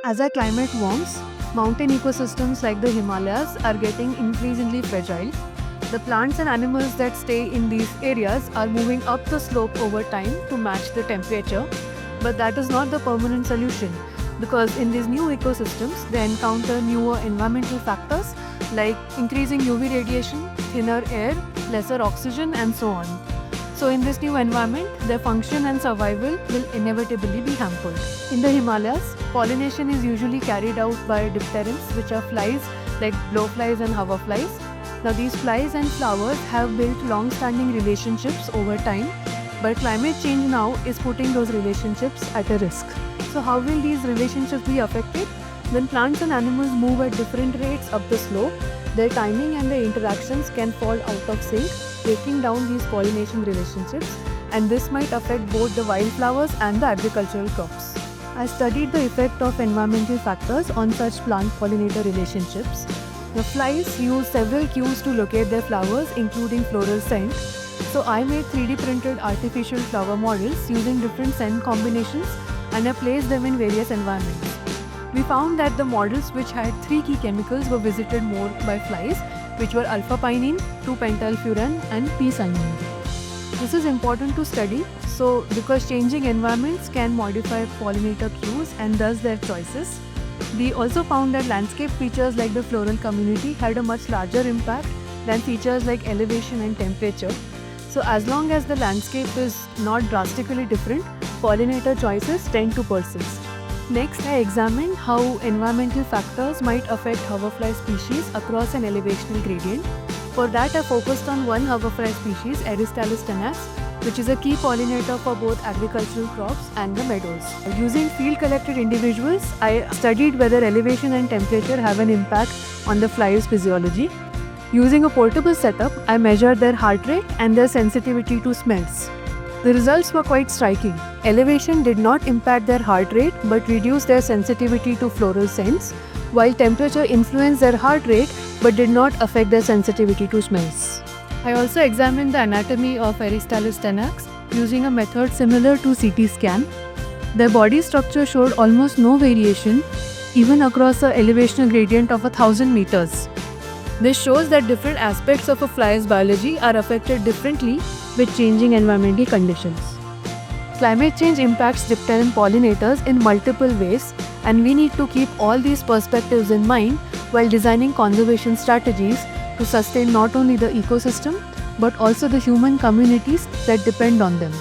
As our climate warms, mountain ecosystems like the Himalayas are getting increasingly fragile. The plants and animals that stay in these areas are moving up the slope over time to match the temperature, but that is not the permanent solution because in these new ecosystems they encounter newer environmental factors like increasing UV radiation, thinner air, lesser oxygen, and so on. So in this new environment, their function and survival will inevitably be hampered. In the Himalayas, pollination is usually carried out by dipterans, which are flies like blowflies and hoverflies. Now these flies and flowers have built long-standing relationships over time, but climate change now is putting those relationships at a risk. So how will these relationships be affected? When plants and animals move at different rates up the slope, their timing and their interactions can fall out of sync, breaking down these pollination relationships, and this might affect both the wildflowers and the agricultural crops. I studied the effect of environmental factors on such plant-pollinator relationships. The flies use several cues to locate their flowers, including floral scent. So I made 3D printed artificial flower models using different scent combinations and I placed them in various environments. We found that the models which had 3 key chemicals were visited more by flies, which were alpha-pinene, 2-pentylfuran and p-cyanine. This is important to study because changing environments can modify pollinator cues and thus their choices. We also found that landscape features like the floral community had a much larger impact than features like elevation and temperature. So as long as the landscape is not drastically different, pollinator choices tend to persist. Next, I examined how environmental factors might affect hoverfly species across an elevational gradient. For that, I focused on one hoverfly species, Eristalis tenax, which is a key pollinator for both agricultural crops and the meadows. Using field-collected individuals, I studied whether elevation and temperature have an impact on the fly's physiology. Using a portable setup, I measured their heart rate and their sensitivity to smells. The results were quite striking. Elevation did not impact their heart rate but reduced their sensitivity to floral scents, while temperature influenced their heart rate but did not affect their sensitivity to smells. I also examined the anatomy of Eristalis tenax using a method similar to CT scan. Their body structure showed almost no variation, even across an elevational gradient of 1,000 meters. This shows that different aspects of a fly's biology are affected differently with changing environmental conditions. Climate change impacts dipteran pollinators in multiple ways, and we need to keep all these perspectives in mind while designing conservation strategies to sustain not only the ecosystem but also the human communities that depend on them.